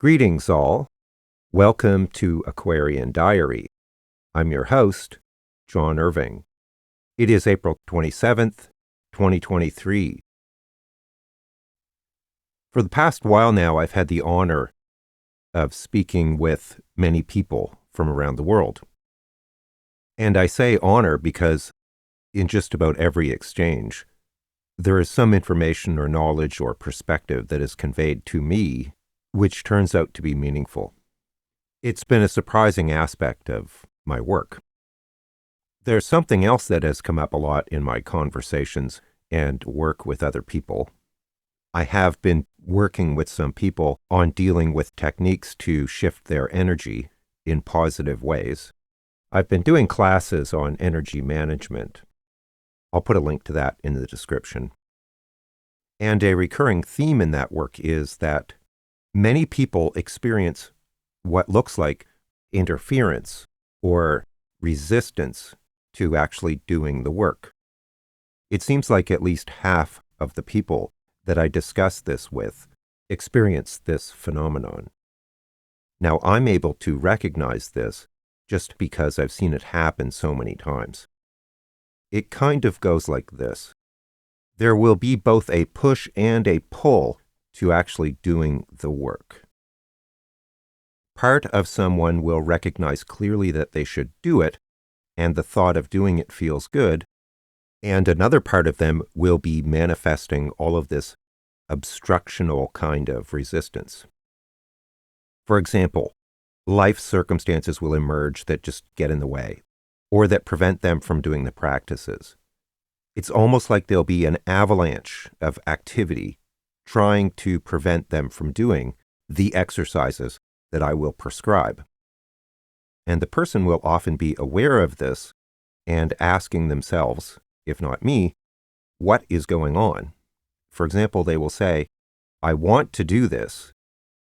Greetings all. Welcome to Aquarian Diary. I'm your host, John Irving. It is April 27th, 2023. For the past while now, I've had the honor of speaking with many people from around the world. And I say honor because in just about every exchange, there is some information or knowledge or perspective that is conveyed to me which turns out to be meaningful. It's been a surprising aspect of my work. There's something else that has come up a lot in my conversations and work with other people. I have been working with some people on dealing with techniques to shift their energy in positive ways. I've been doing classes on energy management. I'll put a link to that in the description. And a recurring theme in that work is that many people experience what looks like interference or resistance to actually doing the work. It seems like at least half of the people that I discuss this with experience this phenomenon. Now, I'm able to recognize this just because I've seen it happen so many times. It kind of goes like this. There will be both a push and a pull to actually doing the work. Part of someone will recognize clearly that they should do it, and the thought of doing it feels good, and another part of them will be manifesting all of this obstructional kind of resistance. For example, life circumstances will emerge that just get in the way, or that prevent them from doing the practices. It's almost like there'll be an avalanche of activity trying to prevent them from doing the exercises that I will prescribe. And the person will often be aware of this and asking themselves, if not me, what is going on? For example, they will say, I want to do this.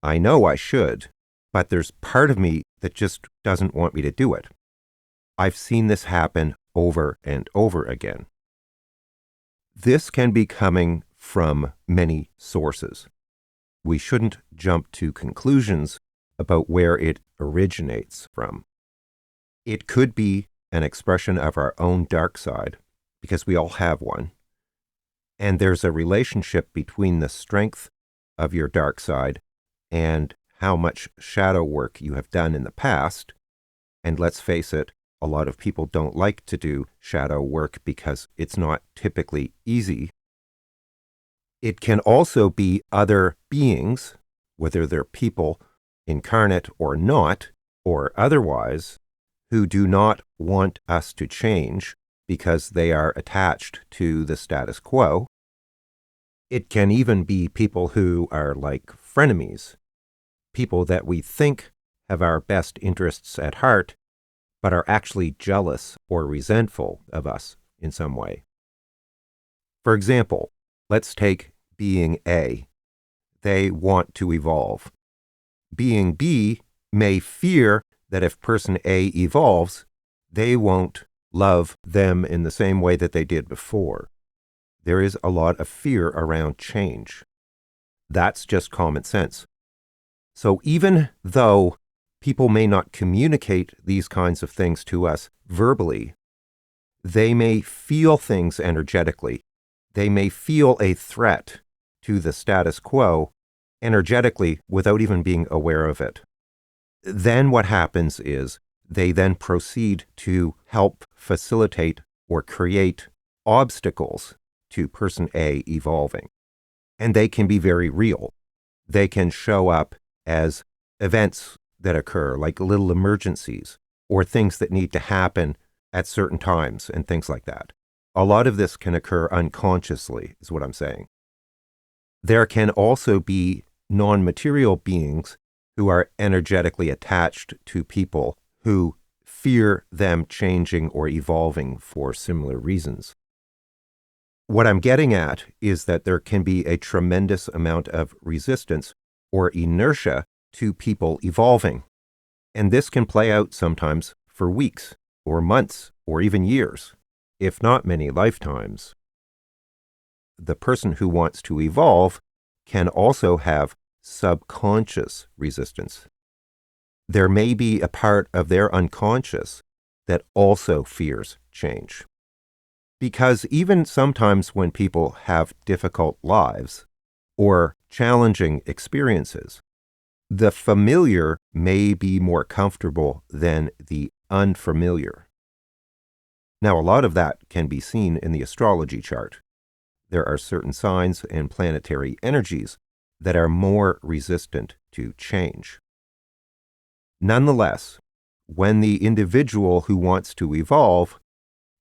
I know I should, but there's part of me that just doesn't want me to do it. I've seen this happen over and over again. This can be coming from many sources. We shouldn't jump to conclusions about where it originates from. It could be an expression of our own dark side, because we all have one. And there's a relationship between the strength of your dark side and how much shadow work you have done in the past. And let's face it, a lot of people don't like to do shadow work because it's not typically easy. It can also be other beings, whether they're people, incarnate or not, or otherwise, who do not want us to change because they are attached to the status quo. It can even be people who are like frenemies, people that we think have our best interests at heart, but are actually jealous or resentful of us in some way. For example, let's take being A. They want to evolve. Being B may fear that if person A evolves, they won't love them in the same way that they did before. There is a lot of fear around change. That's just common sense. So even though people may not communicate these kinds of things to us verbally, they may feel things energetically. They may feel a threat to the status quo energetically without even being aware of it. Then what happens is they then proceed to help facilitate or create obstacles to person A evolving. And they can be very real. They can show up as events that occur, like little emergencies or things that need to happen at certain times and things like that. A lot of this can occur unconsciously, is what I'm saying. There can also be non-material beings who are energetically attached to people who fear them changing or evolving for similar reasons. What I'm getting at is that there can be a tremendous amount of resistance or inertia to people evolving. And this can play out sometimes for weeks or months or even years, if not many lifetimes. The person who wants to evolve can also have subconscious resistance. There may be a part of their unconscious that also fears change. Because even sometimes when people have difficult lives or challenging experiences, the familiar may be more comfortable than the unfamiliar. Now, a lot of that can be seen in the astrology chart. There are certain signs and planetary energies that are more resistant to change. Nonetheless, when the individual who wants to evolve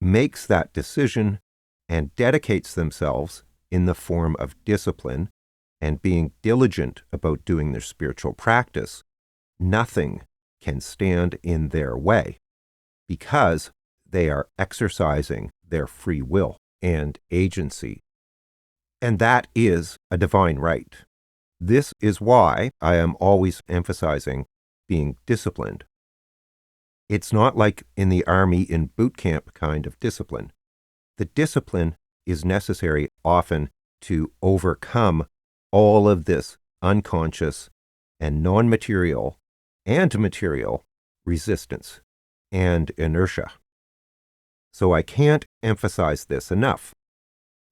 makes that decision and dedicates themselves in the form of discipline and being diligent about doing their spiritual practice, nothing can stand in their way because they are exercising their free will and agency. And that is a divine right. This is why I am always emphasizing being disciplined. It's not like in the army in boot camp kind of discipline. The discipline is necessary often to overcome all of this unconscious and non-material and material resistance and inertia. So I can't emphasize this enough.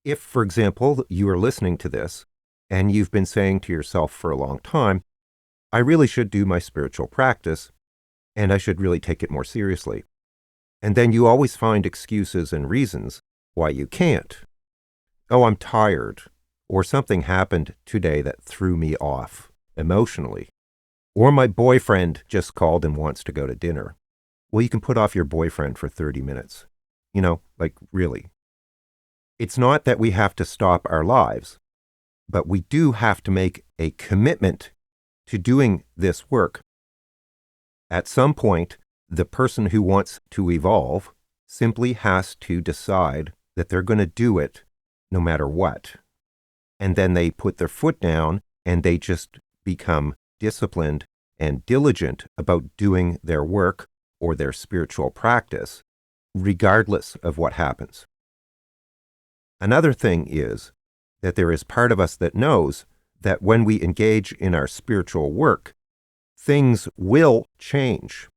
If, for example, you are listening to this and you've been saying to yourself for a long time, I really should do my spiritual practice and I should really take it more seriously. And then you always find excuses and reasons why you can't. Oh, I'm tired, or something happened today that threw me off emotionally, or my boyfriend just called and wants to go to dinner. Well, you can put off your boyfriend for 30 minutes. Like really. It's not that we have to stop our lives, but we do have to make a commitment to doing this work. At some point, the person who wants to evolve simply has to decide that they're going to do it no matter what. And then they put their foot down and they just become disciplined and diligent about doing their work or their spiritual practice, regardless of what happens. Another thing is that there is part of us that knows that when we engage in our spiritual work, things will change.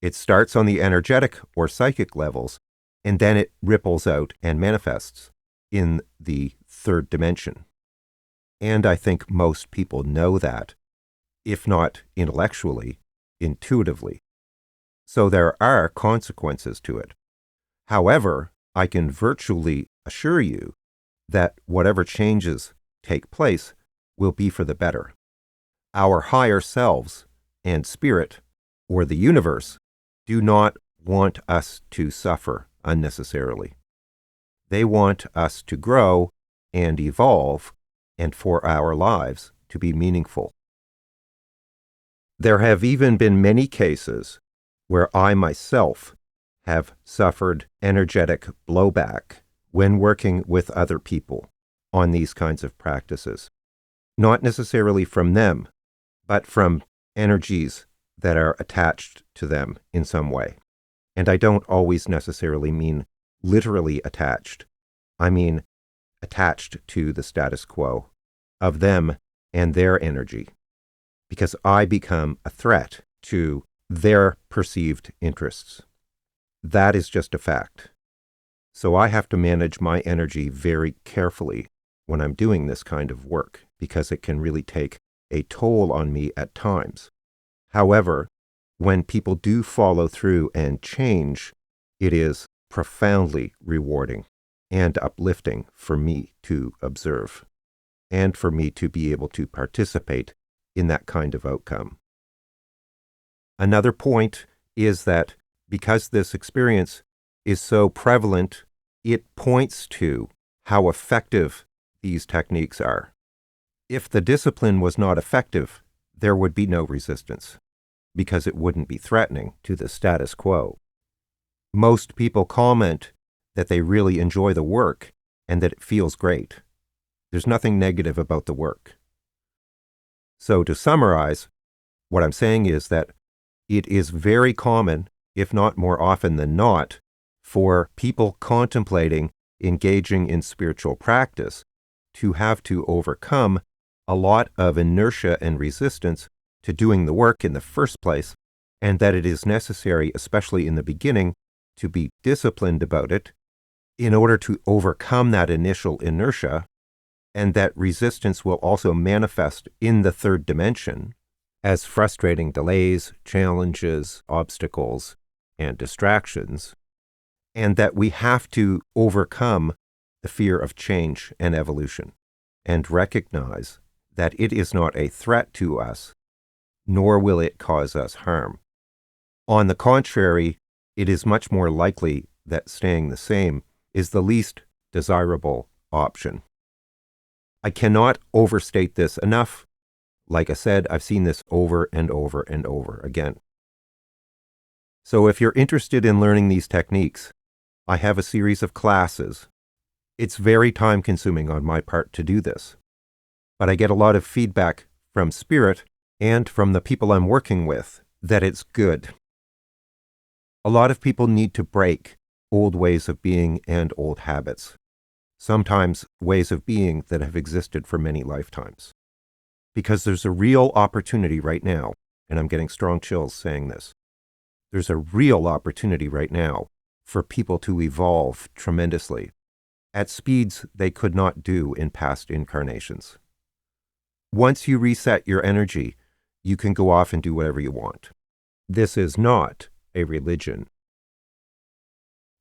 It starts on the energetic or psychic levels, and then it ripples out and manifests in the third dimension. And I think most people know that, if not intellectually, intuitively. So there are consequences to it. However, I can virtually assure you that whatever changes take place will be for the better. Our higher selves and spirit, or the universe, do not want us to suffer unnecessarily. They want us to grow and evolve, and for our lives to be meaningful. There have even been many cases where I myself have suffered energetic blowback when working with other people on these kinds of practices. Not necessarily from them, but from energies that are attached to them in some way. And I don't always necessarily mean literally attached. I mean attached to the status quo of them and their energy, because I become a threat to their perceived interests. That is just a fact. So I have to manage my energy very carefully when I'm doing this kind of work, because it can really take a toll on me at times. However, when people do follow through and change, it is profoundly rewarding and uplifting for me to observe, and for me to be able to participate in that kind of outcome. Another point is that because this experience is so prevalent, it points to how effective these techniques are. If the discipline was not effective, there would be no resistance, because it wouldn't be threatening to the status quo. Most people comment that they really enjoy the work and that it feels great. There's nothing negative about the work. So to summarize, what I'm saying is that it is very common, if not more often than not, for people contemplating engaging in spiritual practice to have to overcome a lot of inertia and resistance to doing the work in the first place, and that it is necessary, especially in the beginning, to be disciplined about it in order to overcome that initial inertia, and that resistance will also manifest in the third dimension as frustrating delays, challenges, obstacles, and distractions, and that we have to overcome the fear of change and evolution and recognize that it is not a threat to us, nor will it cause us harm. On the contrary, it is much more likely that staying the same is the least desirable option. I cannot overstate this enough. Like I said, I've seen this over and over and over again. So if you're interested in learning these techniques, I have a series of classes. It's very time-consuming on my part to do this, but I get a lot of feedback from Spirit and from the people I'm working with that it's good. A lot of people need to break old ways of being and old habits, sometimes ways of being that have existed for many lifetimes. Because there's a real opportunity right now, and I'm getting strong chills saying this, there's a real opportunity right now for people to evolve tremendously at speeds they could not do in past incarnations. Once you reset your energy, you can go off and do whatever you want. This is not a religion.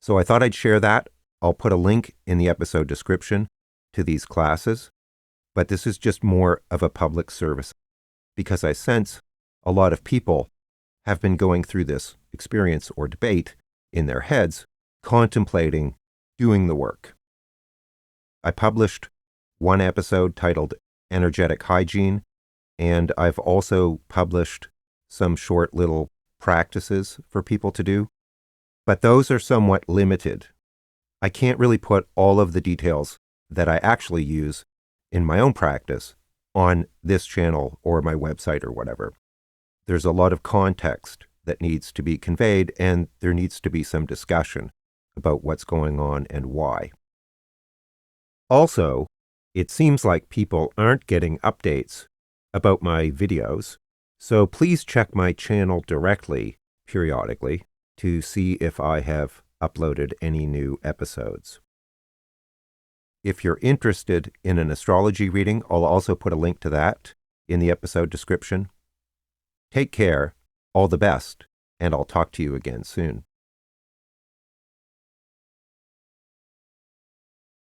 So I thought I'd share that. I'll put a link in the episode description to these classes, but this is just more of a public service because I sense a lot of people have been going through this experience or debate in their heads, contemplating doing the work. I published one episode titled Energetic Hygiene, and I've also published some short little practices for people to do, but those are somewhat limited. I can't really put all of the details that I actually use in my own practice on this channel or my website or whatever. There's a lot of context that needs to be conveyed, and there needs to be some discussion about what's going on and why. Also, it seems like people aren't getting updates about my videos, so please check my channel directly periodically to see if I have uploaded any new episodes. If you're interested in an astrology reading, I'll also put a link to that in the episode description. Take care, all the best, and I'll talk to you again soon.